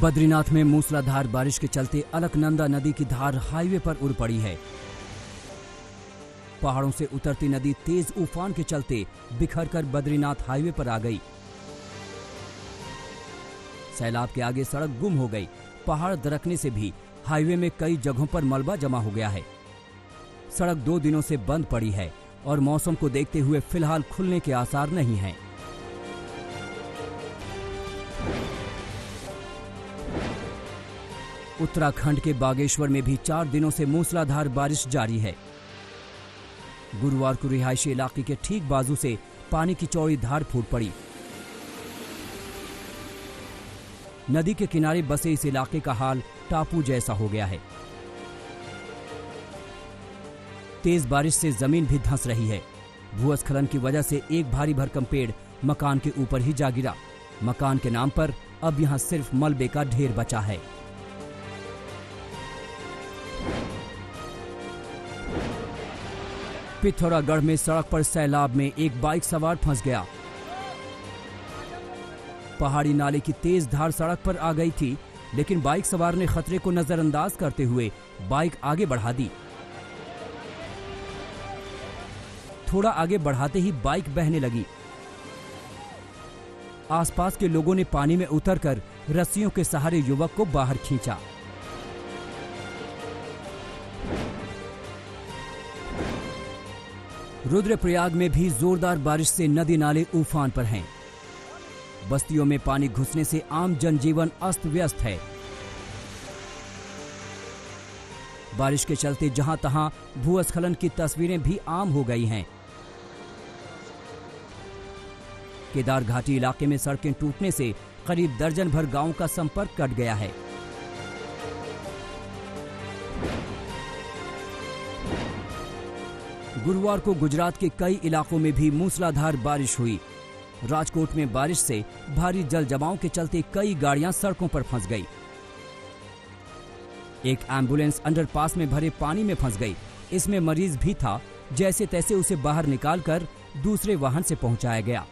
बद्रीनाथ में मूसलाधार बारिश के चलते अलकनंदा नदी की धार हाईवे पर उड़ पड़ी है। पहाड़ों से उतरती नदी तेज उफान के चलते बिखरकर बद्रीनाथ हाईवे पर आ गई। सैलाब के आगे सड़क गुम हो गई। पहाड़ दरकने से भी हाईवे में कई जगहों पर मलबा जमा हो गया है। सड़क 2 दिनों से बंद पड़ी है और मौसम को देखते हुए फिलहाल खुलने के आसार नहीं हैं। उत्तराखंड के बागेश्वर में भी 4 दिनों से मूसलाधार बारिश जारी है। गुरुवार को रिहायशी इलाके के ठीक बाजू से पानी की चौड़ी धार फूट पड़ी। नदी के किनारे बसे इस इलाके का हाल टापू जैसा हो गया है। तेज बारिश से जमीन भी धंस रही है। भूस्खलन की वजह से एक भारी भरकम पेड़ मकान के ऊपर ही जा गिरा। मकान के नाम पर अब यहां सिर्फ मलबे का ढेर बचा है। पिथौरागढ़ में सड़क पर सैलाब में एक बाइक सवार फंस गया। पहाड़ी नाले की तेज धार सड़क पर आ गई थी, लेकिन बाइक सवार ने खतरे को नजरअंदाज करते हुए बाइक आगे बढ़ा दी। थोड़ा आगे बढ़ाते ही बाइक बहने लगी। आसपास के लोगों ने पानी में उतरकर रस्सियों के सहारे युवक को बाहर खींचा। रुद्रप्रयाग में भी जोरदार बारिश से नदी नाले उफान पर हैं। बस्तियों में पानी घुसने से आम जनजीवन अस्त व्यस्त है। बारिश के चलते जहां तहां भूस्खलन की तस्वीरें भी आम हो गई हैं। केदार घाटी इलाके में सड़कें टूटने से करीब दर्जन भर गांवों का संपर्क कट गया है। गुरुवार को गुजरात के कई इलाकों में भी मूसलाधार बारिश हुई। राजकोट में बारिश से भारी जल जमाव के चलते कई गाड़ियां सड़कों पर फंस गई। एक एम्बुलेंस अंडरपास में भरे पानी में फंस गई। इसमें मरीज भी था। जैसे तैसे उसे बाहर निकालकर दूसरे वाहन से पहुंचाया गया।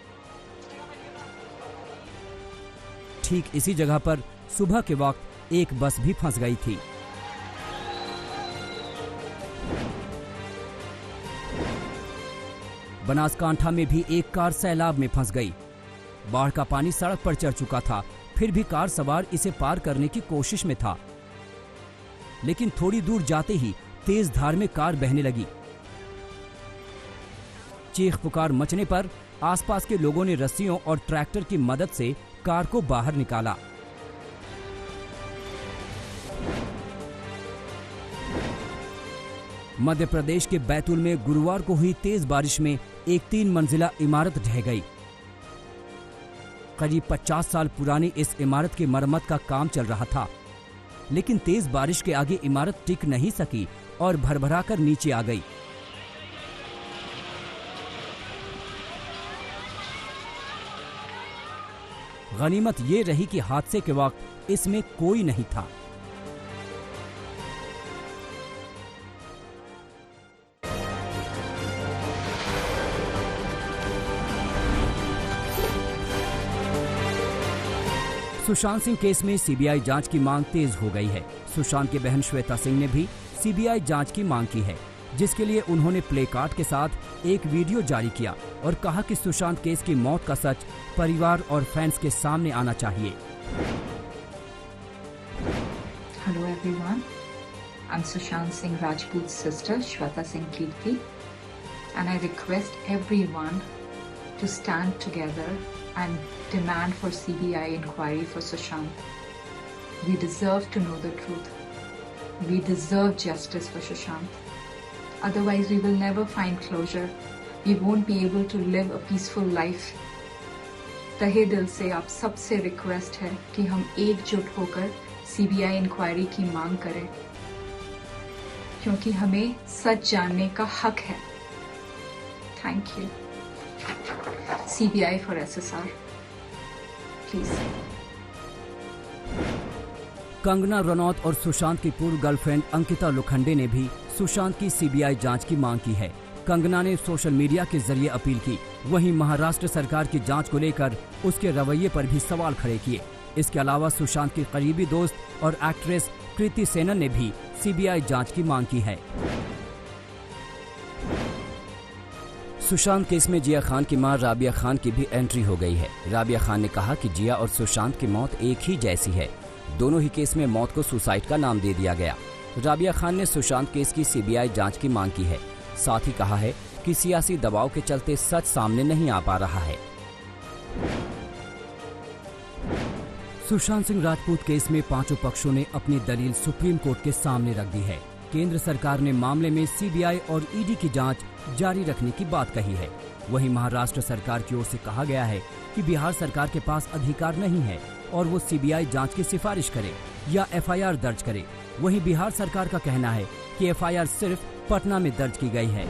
ठीक इसी जगह पर सुबह के वक्त एक बस भी फंस गई थी। बनासकांठा में भी एक कार सैलाब में फंस गई। बाढ़ का पानी सड़क पर चढ़ चुका था, फिर भी कार सवार इसे पार करने की कोशिश में था, लेकिन थोड़ी दूर जाते ही तेज धार में कार बहने लगी। चीख पुकार मचने पर आसपास के लोगों ने रस्सियों और ट्रैक्टर की मदद से कार को बाहर निकाला। मध्य प्रदेश के बैतूल में गुरुवार को हुई तेज बारिश में एक 3 मंजिला इमारत ढह गई। करीब 50 साल पुरानी इस इमारत की मरम्मत का काम चल रहा था, लेकिन तेज बारिश के आगे इमारत टिक नहीं सकी और भरभराकर नीचे आ गई। गनीमत ये रही कि हादसे के वक्त इसमें कोई नहीं था। सुशांत सिंह केस में सीबीआई जांच की मांग तेज हो गई है। सुशांत की बहन श्वेता सिंह ने भी सीबीआई जांच की मांग की है, जिसके लिए उन्होंने प्ले कार्ड के साथ एक वीडियो जारी किया और कहा कि सुशांत केस की मौत का सच परिवार और फैंस के सामने आना चाहिए। Hello everyone, I'm Sushant Singh Rajput's sister Shweta Singh Kirti, and I request everyone to stand together and demand for CBI inquiry for Sushant. We deserve to know the truth. We deserve justice for Sushant. Otherwise, we will never find closure. We won't be able to live a peaceful life. तहे दिल से आप सबसे request है कि हम एकजुट होकर CBI इंक्वायरी की मांग करें, क्योंकि हमें सच जानने का हक है। Thank you. CBI for SSR, please. Kangana Ranaut और सुशांत की पूर्व गर्लफ्रेंड अंकिता लोखंडे ने भी सुशांत की सीबीआई जांच की मांग की है। कंगना ने सोशल मीडिया के जरिए अपील की, वहीं महाराष्ट्र सरकार की जांच को लेकर उसके रवैये पर भी सवाल खड़े किए। इसके अलावा सुशांत की करीबी दोस्त और एक्ट्रेस कृति सेनन ने भी सीबीआई जांच की मांग की है। सुशांत केस में जिया खान की मां राबिया खान की भी एंट्री हो गई है। राबिया खान ने कहा कि जिया और सुशांत की मौत एक ही जैसी है। दोनों ही केस में मौत को सुसाइड का नाम दे दिया गया। राबिया खान ने सुशांत केस की सीबीआई जांच की मांग की है। साथ ही कहा है कि सियासी दबाव के चलते सच सामने नहीं आ पा रहा है। सुशांत सिंह राजपूत केस में पांचों पक्षों ने अपनी दलील सुप्रीम कोर्ट के सामने रख दी है। केंद्र सरकार ने मामले में सीबीआई और ईडी की जांच जारी रखने की बात कही है। वहीं महाराष्ट्र सरकार की ओर से कहा गया है कि बिहार सरकार के पास अधिकार नहीं है और वो सीबीआई जांच की सिफारिश करे या एफआईआर दर्ज करे। वहीं बिहार सरकार का कहना है कि एफआईआर सिर्फ पटना में दर्ज की गई है।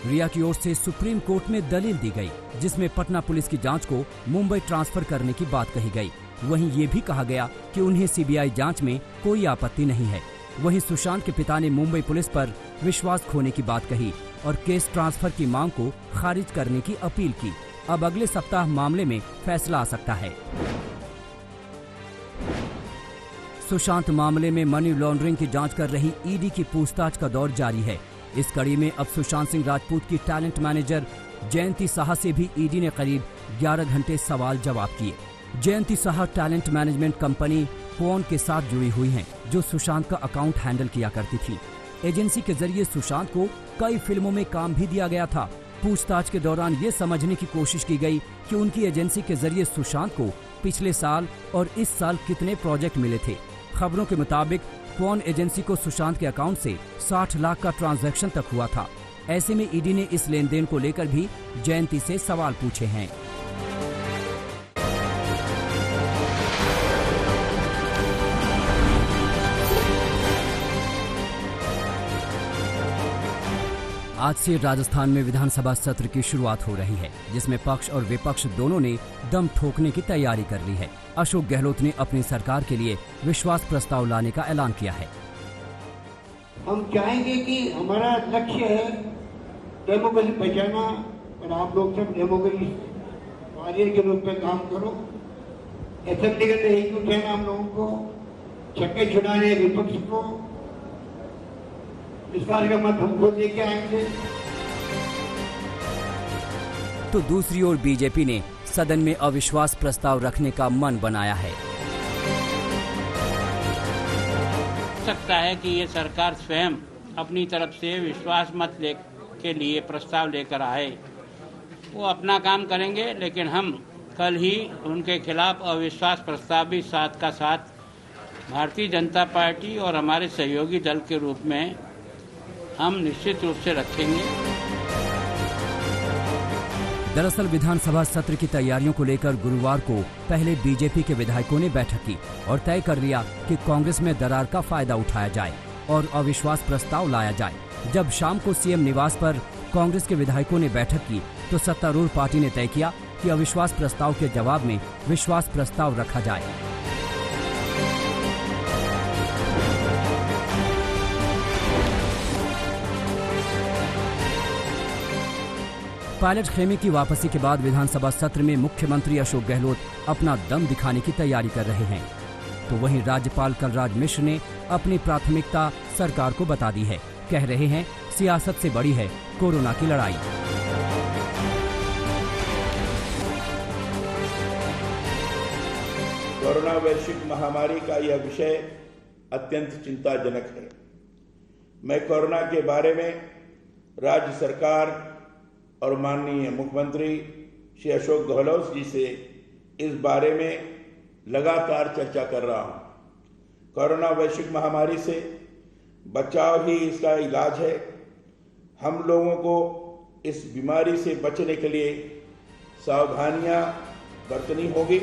रिया की ओर से सुप्रीम कोर्ट में दलील दी गई, जिसमें पटना पुलिस की जांच को मुंबई ट्रांसफर करने की बात कही गई। वहीं ये भी कहा गया कि उन्हें सीबीआई जांच में कोई आपत्ति नहीं है। वहीं सुशांत के पिता ने मुंबई पुलिस पर विश्वास खोने की बात कही और केस ट्रांसफर की मांग को खारिज करने की अपील की। अब अगले सप्ताह मामले में फैसला आ सकता है। सुशांत मामले में मनी लॉन्ड्रिंग की जांच कर रही ईडी की पूछताछ का दौर जारी है। इस कड़ी में अब सुशांत सिंह राजपूत की टैलेंट मैनेजर जयंती साहा से भी ईडी ने करीब 11 घंटे सवाल जवाब किए। Jayanti Saha talent management company Kwan के साथ जुड़ी हुई हैं, जो सुशांत का अकाउंट हैंडल किया करती थी। एजेंसी के जरिए सुशांत को कई फिल्मों में काम भी दिया गया था। पूछताछ के दौरान ये समझने की कोशिश की गई कि उनकी एजेंसी के जरिए सुशांत को पिछले साल और इस साल कितने प्रोजेक्ट मिले थे। खबरों के मुताबिक क्वॉन एजेंसी को सुशांत के अकाउंट से 60 लाख का ट्रांजैक्शन तक हुआ था। ऐसे में ईडी ने इस लेन देन को लेकर भी जयंती से सवाल पूछे हैं। आज से राजस्थान में विधानसभा सत्र की शुरुआत हो रही है, जिसमें पक्ष और विपक्ष दोनों ने दम ठोकने की तैयारी कर ली है। अशोक गहलोत ने अपनी सरकार के लिए विश्वास प्रस्ताव लाने का ऐलान किया है। हम चाहेंगे कि हमारा लक्ष्य है डेमोक्रेसी बचाना, और आप लोग सब डेमोक्रेसी वॉरियर के रूप में काम करो। असेंबली के अंदर एक उठाना, हम लोगों को छक्के छुड़ाने विपक्ष को विश्वास का मत हमको लेके आएंगे। तो दूसरी ओर बीजेपी ने सदन में अविश्वास प्रस्ताव रखने का मन बनाया है। सकता है कि ये सरकार स्वयं अपनी तरफ से विश्वास मत के लिए प्रस्ताव लेकर आए। वो अपना काम करेंगे, लेकिन हम कल ही उनके खिलाफ अविश्वास प्रस्ताव भी साथ का साथ भारतीय जनता पार्टी और हमारे सहयोगी दल के रूप में हम निश्चित रूप से रखेंगे। दरअसल विधानसभा सत्र की तैयारियों को लेकर गुरुवार को पहले बीजेपी के विधायकों ने बैठक की और तय कर लिया कि कांग्रेस में दरार का फायदा उठाया जाए और अविश्वास प्रस्ताव लाया जाए। जब शाम को सीएम निवास पर कांग्रेस के विधायकों ने बैठक की तो सत्तारूढ़ पार्टी ने तय किया कि अविश्वास प्रस्ताव के जवाब में विश्वास प्रस्ताव रखा जाए। पायलट खेमे की वापसी के बाद विधानसभा सत्र में मुख्यमंत्री अशोक गहलोत अपना दम दिखाने की तैयारी कर रहे हैं। तो वहीं राज्यपाल कलराज मिश्र ने अपनी प्राथमिकता सरकार को बता दी है। कह रहे हैं सियासत से बड़ी है कोरोना की लड़ाई। कोरोना वैश्विक महामारी का यह विषय अत्यंत चिंताजनक है। मैं कोरोना के बारे में राज्य सरकार और माननीय मुख्यमंत्री श्री अशोक गहलोत जी से इस बारे में लगातार चर्चा कर रहा हूं। कोरोना वैश्विक महामारी से बचाव ही इसका इलाज है। हम लोगों को इस बीमारी से बचने के लिए सावधानियां बरतनी होगी।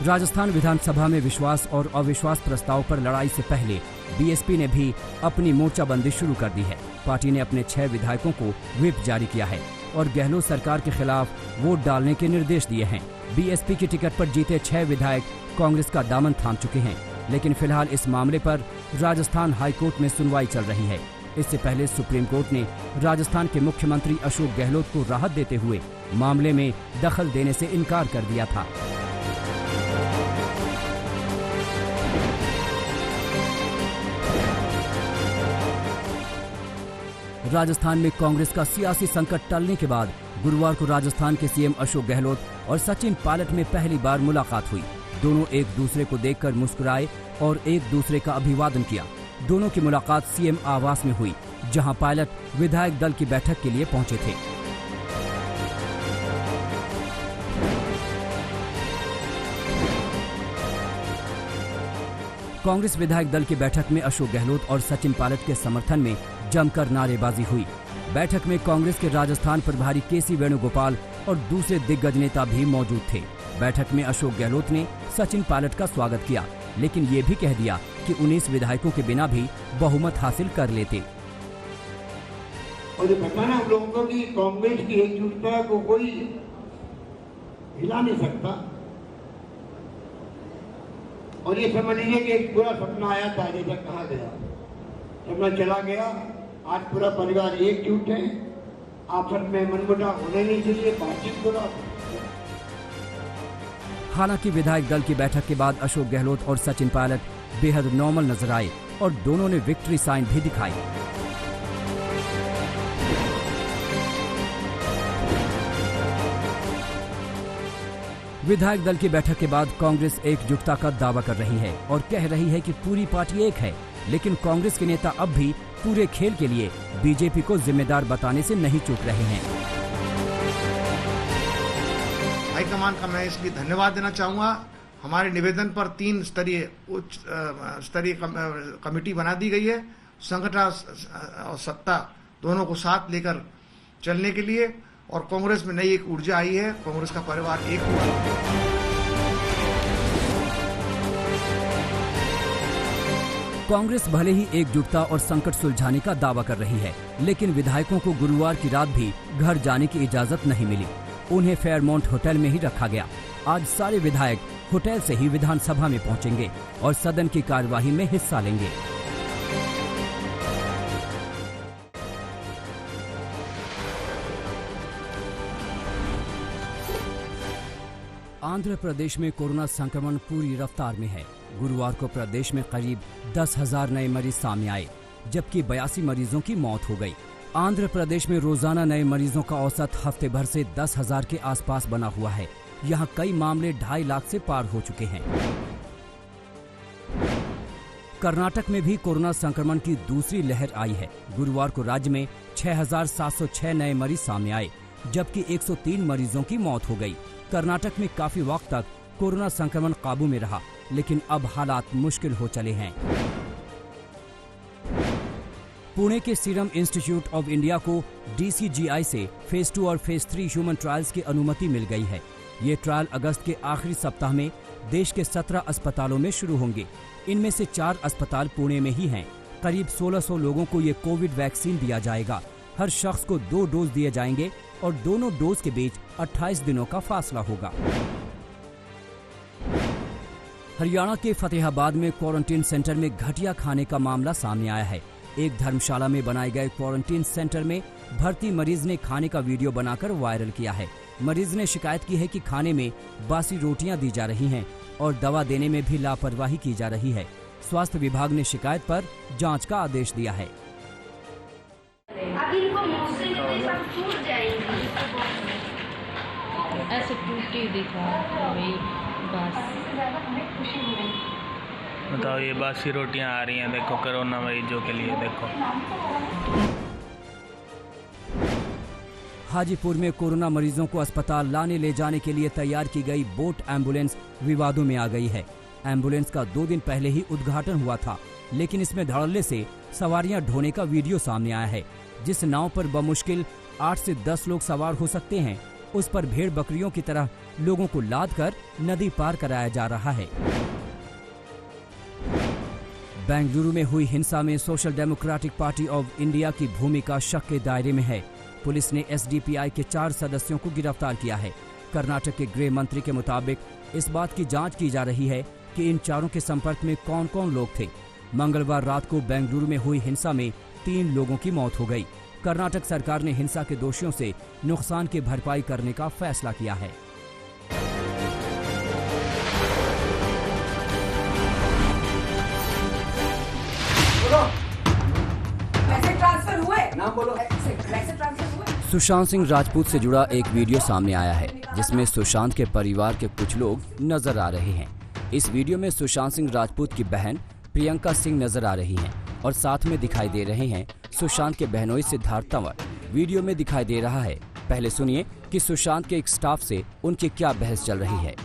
राजस्थान विधानसभा में विश्वास और अविश्वास प्रस्ताव पर लड़ाई से पहले बीएसपी ने भी अपनी मोर्चाबंदी शुरू कर दी है। पार्टी ने अपने 6 विधायकों को व्हिप जारी किया है और गहलोत सरकार के खिलाफ वोट डालने के निर्देश दिए हैं। बीएसपी की टिकट पर जीते 6 विधायक कांग्रेस का दामन थाम चुके हैं, लेकिन फिलहाल इस मामले पर राजस्थान हाईकोर्ट में सुनवाई चल रही है। इससे पहले सुप्रीम कोर्ट ने राजस्थान के मुख्यमंत्री अशोक गहलोत को राहत देते हुए मामले में दखल देने से इनकार कर दिया था। राजस्थान में कांग्रेस का सियासी संकट टलने के बाद गुरुवार को राजस्थान के सीएम अशोक गहलोत और सचिन पायलट में पहली बार मुलाकात हुई। दोनों एक दूसरे को देखकर मुस्कुराए और एक दूसरे का अभिवादन किया। दोनों की मुलाकात सीएम आवास में हुई, जहां पायलट विधायक दल की बैठक के लिए पहुंचे थे। कांग्रेस विधायक दल की बैठक में अशोक गहलोत और सचिन पायलट के समर्थन में जमकर नारेबाजी हुई। बैठक में कांग्रेस के राजस्थान प्रभारी केसी वेणुगोपाल और दूसरे दिग्गज नेता भी मौजूद थे। बैठक में अशोक गहलोत ने सचिन पायलट का स्वागत किया, लेकिन ये भी कह दिया कि 19 विधायकों के बिना भी बहुमत हासिल कर लेते। और ये बताना हम लोगों को कि कांग्रेस की एकजुटता को कोई हिला नहीं सकता। और ये समझ लीजिए कि एक पूरा सपना आया था, जैसा कहा गया, सपना चला गया। आज पूरा परिवार एकजुट है, आपस में मनमुटाव होने नहीं चाहिए, बातचीत करो। हालांकि विधायक दल की बैठक के बाद अशोक गहलोत और सचिन पायलट बेहद नॉर्मल नजर आए और दोनों ने विक्ट्री साइन भी दिखाई। विधायक दल की बैठक के बाद कांग्रेस एकजुटता का दावा कर रही है और कह रही है कि पूरी पार्टी एक है, लेकिन कांग्रेस के नेता अब भी पूरे खेल के लिए बीजेपी को जिम्मेदार बताने से नहीं चूक रहे हैं। हाईकमान का मैं इसलिए धन्यवाद देना चाहूँगा। हमारे निवेदन पर 3 स्तरीय उच्च स्तरीय कमेटी बना दी गई है, संगठन और सत्ता दोनों को साथ लेकर चलने के लिए, और कांग्रेस में नई एक ऊर्जा आई है। कांग्रेस का परिवार एक हुआ। कांग्रेस भले ही एकजुटता और संकट सुलझाने का दावा कर रही है, लेकिन विधायकों को गुरुवार की रात भी घर जाने की इजाजत नहीं मिली। उन्हें फेयरमाउंट होटल में ही रखा गया। आज सारे विधायक होटल से ही विधानसभा में पहुंचेंगे और सदन की कार्यवाही में हिस्सा लेंगे। आंध्र प्रदेश में कोरोना संक्रमण पूरी रफ्तार में है। गुरुवार को प्रदेश में करीब 10,000 नए मरीज सामने आए, जबकि 82 मरीजों की मौत हो गई। आंध्र प्रदेश में रोजाना नए मरीजों का औसत हफ्ते भर से 10,000 के आसपास बना हुआ है। यहाँ कई मामले 2.5 लाख से पार हो चुके हैं। कर्नाटक में भी कोरोना संक्रमण की दूसरी लहर आई है। गुरुवार को राज्य में 6,706 नए मरीज सामने आए, जबकि 103 मरीजों की मौत हो गई। कर्नाटक में काफी वक्त तक कोरोना संक्रमण काबू में रहा, लेकिन अब हालात मुश्किल हो चले हैं। पुणे के सीरम इंस्टीट्यूट ऑफ इंडिया को DCGI से फेज 2 और फेज 3 ह्यूमन ट्रायल्स की अनुमति मिल गई है। ये ट्रायल अगस्त के आखिरी सप्ताह में देश के 17 अस्पतालों में शुरू होंगे। इनमें से 4 अस्पताल पुणे में ही हैं। करीब 1600 लोगों को ये कोविड वैक्सीन दिया जाएगा। हर शख्स को 2 डोज दिए जाएंगे और दोनों डोज के बीच 28 दिनों का फासला होगा। हरियाणा के फतेहाबाद में क्वारंटीन सेंटर में घटिया खाने का मामला सामने आया है। एक धर्मशाला में बनाए गए क्वारंटीन सेंटर में भर्ती मरीज ने खाने का वीडियो बनाकर वायरल किया है। मरीज ने शिकायत की है कि खाने में बासी रोटियां दी जा रही हैं और दवा देने में भी लापरवाही की जा रही है। स्वास्थ्य विभाग ने शिकायत पर जांच का आदेश दिया है। अब इनको मुझसे नहीं सब टूट जाएंगी। ऐसे टूटी दिखा वही बस। बताओ, ये बासी रोटियां आ रही हैं, देखो कोरोना मरीजों के लिए। देखो हाजीपुर में कोरोना मरीजों को अस्पताल लाने ले जाने के लिए तैयार की गई बोट एम्बुलेंस विवादों में आ गई है। एम्बुलेंस का 2 दिन पहले ही उद्घाटन हुआ था, लेकिन इसमें धड़ल्ले से सवारियां ढोने का वीडियो सामने आया है। जिस नाव पर बमुश्किल 8 से 10 लोग सवार हो सकते हैं, उस पर भेड़ बकरियों की तरह लोगों को लाद कर नदी पार कराया जा रहा है। बेंगलुरु में हुई हिंसा में social democratic party of India की भूमिका शक के दायरे में है। पुलिस ने SDPI के 4 सदस्यों को गिरफ्तार किया है। कर्नाटक के गृह मंत्री के मुताबिक इस बात की जांच की जा रही है कि इन चारों के संपर्क में कौन कौन लोग थे। मंगलवार रात को बेंगलुरु में हुई हिंसा में 3 लोगों की मौत हो गई। कर्नाटक सरकार ने हिंसा के दोषियों से नुकसान की भरपाई करने का फैसला किया है। पैसे ट्रांसफर हुए? नाम बोलो। पैसे ट्रांसफर हुए? सुशांत सिंह राजपूत से जुड़ा एक वीडियो सामने आया है जिसमें सुशांत के परिवार के कुछ लोग नजर आ रहे हैं। इस वीडियो में सुशांत सिंह राजपूत की बहन प्रियंका सिंह नजर आ रही हैं और साथ में दिखाई दे रहे हैं सुशांत के बहनोई सिद्धार्थ तंवर। वीडियो में दिखाई दे रहा है। पहले सुनिए कि सुशांत के एक स्टाफ से उनकी क्या बहस चल रही है।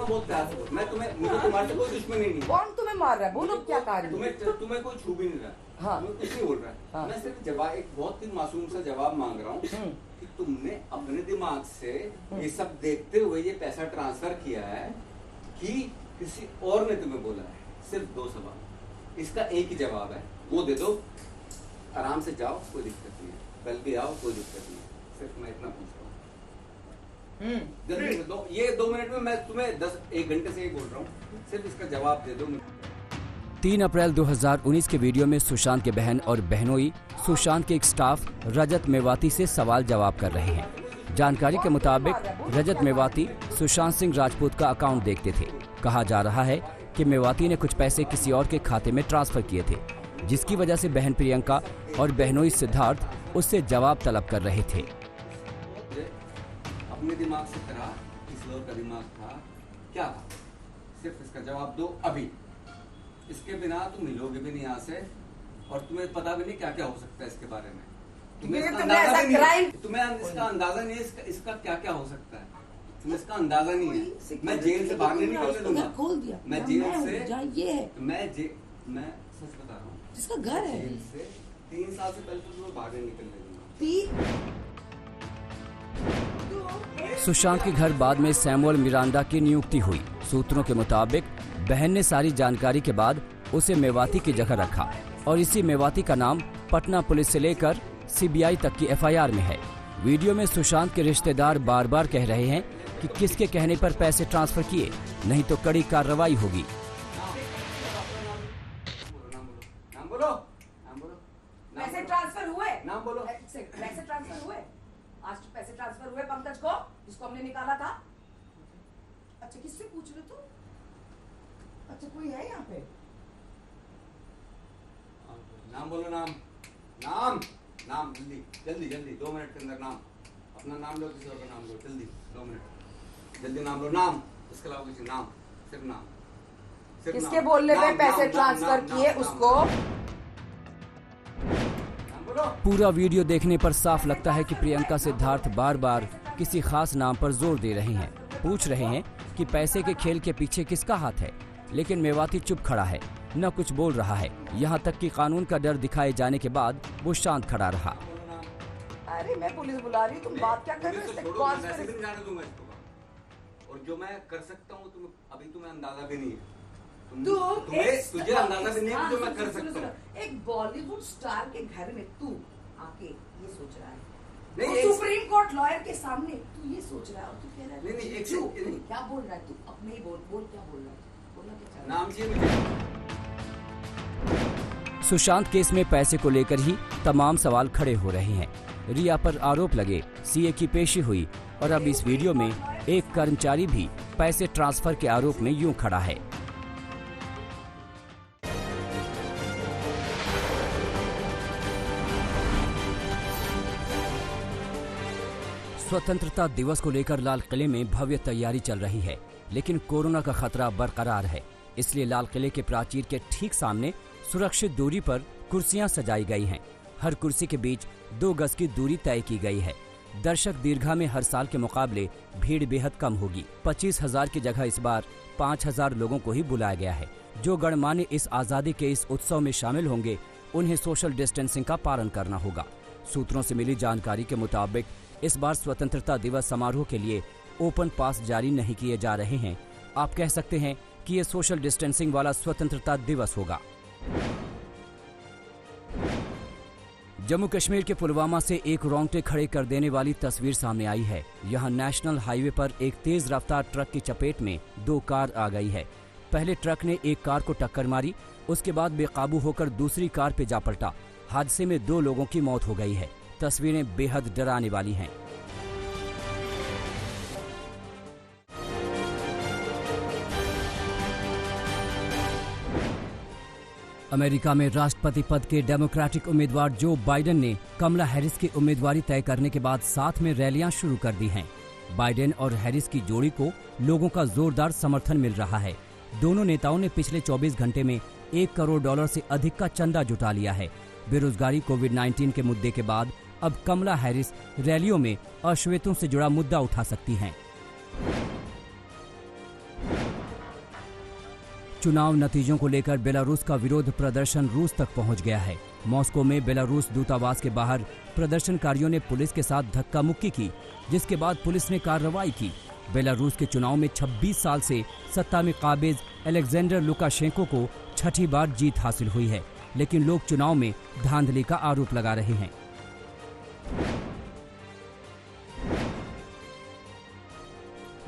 मुझे तुम्हारे से कोई दुश्मनी नहीं। कौन तुम्हें मार रहा है? बोलो क्या कारण? तुम्हें कोई छू भी नहीं रहा। हाँ। कुछ नहीं बोल रहा है। हाँ। मैं सिर्फ जवाब, एक बहुत ही मासूम सा जवाब मांग रहा हूँ कि तुमने अपने दिमाग से ये सब देखते हुए ये पैसा ट्रांसफर किया है कि किसी और ने तुम्हें बोला है? सिर्फ 2 सवाल, इसका एक ही जवाब है, वो दे दो, आराम से जाओ, कोई दिक्कत नहीं है, कल भी आओ, कोई दिक्कत नहीं है। सिर्फ मैं इतना पूछता हूँ। जल्दी दो, ये 2 मिनट में मैं तुम्हें 1 घंटे से ही बोल रहा हूँ, सिर्फ इसका जवाब दे दो। 3 अप्रैल 2019 के वीडियो में सुशांत के बहन और बहनोई सुशांत के एक स्टाफ रजत मेवाती से सवाल जवाब कर रहे हैं। जानकारी के मुताबिक रजत मेवाती सुशांत सिंह राजपूत का अकाउंट देखते थे। कहा जा रहा है कि मेवाती ने कुछ पैसे किसी और के खाते में ट्रांसफर किए थे, जिसकी वजह से बहन प्रियंका और बहनोई सिद्धार्थ उससे जवाब तलब कर रहे थे। अपने दिमाग से करा, किसी और का दिमाग था, क्या था? सिर्फ इसका जवाब दो अभी। इसके बिना तुम मिलोगे भी नहीं यहाँ से और तुम्हें पता भी नहीं क्या क्या हो सकता है इसके बारे में। तुम्हें इसका अंदाजा नहीं है इसका क्या क्या हो सकता है। तुम्हें इसका अंदाजा नहीं है। मैं जेल से बाहर नहीं निकलने दूंगा। खोल दिया। मैं जेल से मैं सच बता रहा हूँ, जिसका घर है जेल से 3 साल से पहले तो बाहर नहीं निकलने दूंगा। सुशांत के घर बाद में सैमुअल मिरांडा की नियुक्ति हुई। सूत्रों के मुताबिक बहन ने सारी जानकारी के बाद उसे मेवाती की जगह रखा और इसी मेवाती का नाम पटना पुलिस से लेकर सीबीआई तक की एफआईआर में है। वीडियो में सुशांत के रिश्तेदार बार बार कह रहे हैं कि किसके कहने पर पैसे ट्रांसफर किए, नहीं तो कड़ी कार्रवाई होगी। पैसे ट्रांसफर हुए? नाम बोलो। पैसे ट्रांसफर हुए? आज पैसे ट्रांसफर हुए पंकज को, जिसको हमने निकाला था? अच्छा, किससे पूछ रहे तुम? अच्छा, कोई है यहाँ पे? नाम बोलो। नाम जल्दी जल्दी जल्दी, 2 मिनट के अंदर नाम, अपना नाम लो, किसी और का नाम लो, जल्दी 2 मिनट, जल्दी नाम लो। नाम, इसके अलावा किसी नाम, सिर्फ नाम। किसके बोलने पे पैसे ट्रांसफर किए उसको? पूरा वीडियो देखने पर साफ लगता है कि प्रियंका सिद्धार्थ बार बार किसी खास नाम पर जोर दे रहे हैं। पूछ रहे हैं कि पैसे के खेल के पीछे किसका हाथ है, लेकिन मेवाती चुप खड़ा है, न कुछ बोल रहा है। यहाँ तक कि कानून का डर दिखाए जाने के बाद वो शांत खड़ा रहा। अरे मैं पुलिस बुला रही हूँ, तुम बात क्या कर रहे हो? और जो मैं कर सकता हूँ अभी तुम्हें अंदाजा भी नहीं है। तुझे अंदाजा भी नहीं है जो मैं कर सकता हूँ। एक बॉलीवुड स्टार के घर में तू आके ये सोच रहा है, नहीं, सुप्रीम कोर्ट लॉयर के सामने तू ये सोच रहा है और तू कह रहा है नहीं, क्या बोल रहा है तू? अपने ही बोल क्या बोल रहा है? बोलना क्या नाम चाहिए मुझे। सुशांत केस में पैसे को लेकर ही तमाम सवाल खड़े हो रहे हैं। रिया पर आरोप लगे, सीए की पेशी हुई और अब इस वीडियो में एक कर्मचारी भी पैसे ट्रांसफर के आरोप में यूं खड़ा है। स्वतंत्रता दिवस को लेकर लाल किले में भव्य तैयारी चल रही है, लेकिन कोरोना का खतरा बरकरार है। इसलिए लाल किले के प्राचीर के ठीक सामने सुरक्षित दूरी पर कुर्सियां सजाई गई हैं। हर कुर्सी के बीच 2 गज की दूरी तय की गई है। दर्शक दीर्घा में हर साल के मुकाबले भीड़ बेहद कम होगी। 25,000 की जगह इस बार 5,000 लोगों को ही बुलाया गया है। जो गणमान्य इस आजादी के इस उत्सव में शामिल होंगे, उन्हें सोशल डिस्टेंसिंग का पालन करना होगा। सूत्रों से मिली जानकारी के मुताबिक इस बार स्वतंत्रता दिवस समारोह के लिए ओपन पास जारी नहीं किए जा रहे हैं। आप कह सकते हैं कि ये सोशल डिस्टेंसिंग वाला स्वतंत्रता दिवस होगा। जम्मू कश्मीर के पुलवामा से एक रोंगटे खड़े कर देने वाली तस्वीर सामने आई है। यहाँ नेशनल हाईवे पर एक तेज रफ्तार ट्रक की चपेट में 2 कार आ गई है। पहले ट्रक ने एक कार को टक्कर मारी, उसके बाद बेकाबू होकर दूसरी कार पे जा पलटा। हादसे में 2 लोगों की मौत हो गई है। तस्वीरें बेहद डराने वाली हैं। अमेरिका में राष्ट्रपति पद के डेमोक्रेटिक उम्मीदवार जो बाइडेन ने कमला हैरिस की उम्मीदवारी तय करने के बाद साथ में रैलियां शुरू कर दी हैं। बाइडेन और हैरिस की जोड़ी को लोगों का जोरदार समर्थन मिल रहा है। दोनों नेताओं ने पिछले 24 घंटे में $1 करोड़ से अधिक का चंदा जुटा लिया है। बेरोजगारी, कोविड-19 के मुद्दे के बाद अब कमला हैरिस रैलियों में अश्वेतों से जुड़ा मुद्दा उठा सकती हैं। चुनाव नतीजों को लेकर बेलारूस का विरोध प्रदर्शन रूस तक पहुंच गया है। मॉस्को में बेलारूस दूतावास के बाहर प्रदर्शनकारियों ने पुलिस के साथ धक्का मुक्की की, जिसके बाद पुलिस ने कार्रवाई की। बेलारूस के चुनाव में 26 साल से सत्ता में काबिज अलेक्जेंडर लुकाशेंको को 6ठी बार जीत हासिल हुई है, लेकिन लोग चुनाव में धांधली का आरोप लगा रहे हैं।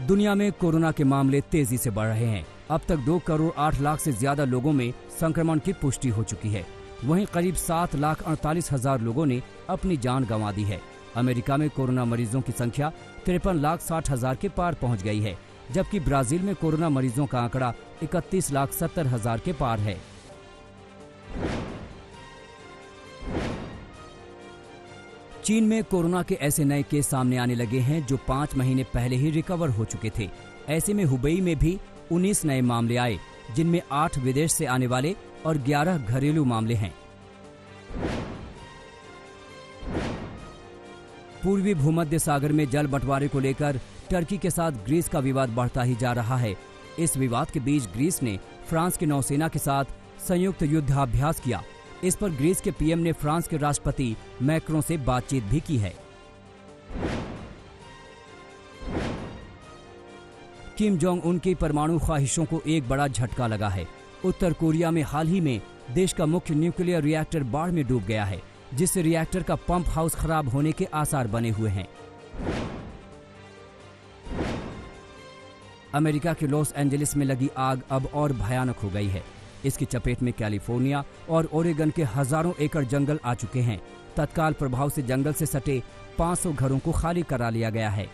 दुनिया में कोरोना के मामले तेजी से बढ़ रहे हैं। अब तक 2 करोड़ 8 लाख से ज्यादा लोगों में संक्रमण की पुष्टि हो चुकी है। वहीं करीब 7,48,000 लोगों ने अपनी जान गंवा दी है। अमेरिका में कोरोना मरीजों की संख्या 53,60,000 के पार पहुंच गई है, जबकि ब्राजील में कोरोना मरीजों का आंकड़ा 31,70,000 के पार है। चीन में कोरोना के ऐसे नए केस सामने आने लगे हैं जो 5 महीने पहले ही रिकवर हो चुके थे। ऐसे में हुबेई में भी 19 नए मामले आए, जिनमें 8 विदेश से आने वाले और 11 घरेलू मामले हैं। पूर्वी भूमध्य सागर में जल बंटवारे को लेकर टर्की के साथ ग्रीस का विवाद बढ़ता ही जा रहा है। इस विवाद के बीच ग्रीस ने फ्रांस की नौसेना के साथ संयुक्त युद्धाभ्यास किया। इस पर ग्रीस के पीएम ने फ्रांस के राष्ट्रपति मैक्रों से बातचीत भी की है। किम जोंग उन की परमाणु ख्वाहिशों को एक बड़ा झटका लगा है। उत्तर कोरिया में हाल ही में देश का मुख्य न्यूक्लियर रिएक्टर बाढ़ में डूब गया है, जिससे रिएक्टर का पंप हाउस खराब होने के आसार बने हुए हैं। अमेरिका के लॉस एंजलिस में लगी आग अब और भयानक हो गई है। इसकी चपेट में कैलिफोर्निया और ओरेगन के हजारों एकड़ जंगल आ चुके हैं। तत्काल प्रभाव से जंगल से सटे 500 घरों को खाली करा लिया गया है।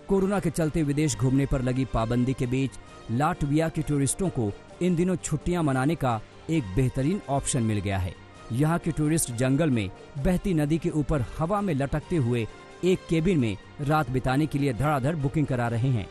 कोरोना के चलते विदेश घूमने पर लगी पाबंदी के बीच लाटविया के टूरिस्टों को इन दिनों छुट्टियां मनाने का एक बेहतरीन ऑप्शन मिल गया है। यहाँ के टूरिस्ट जंगल में बहती नदी के ऊपर हवा में लटकते हुए एक केबिन में रात बिताने के लिए धड़ाधड़ बुकिंग करा रहे हैं।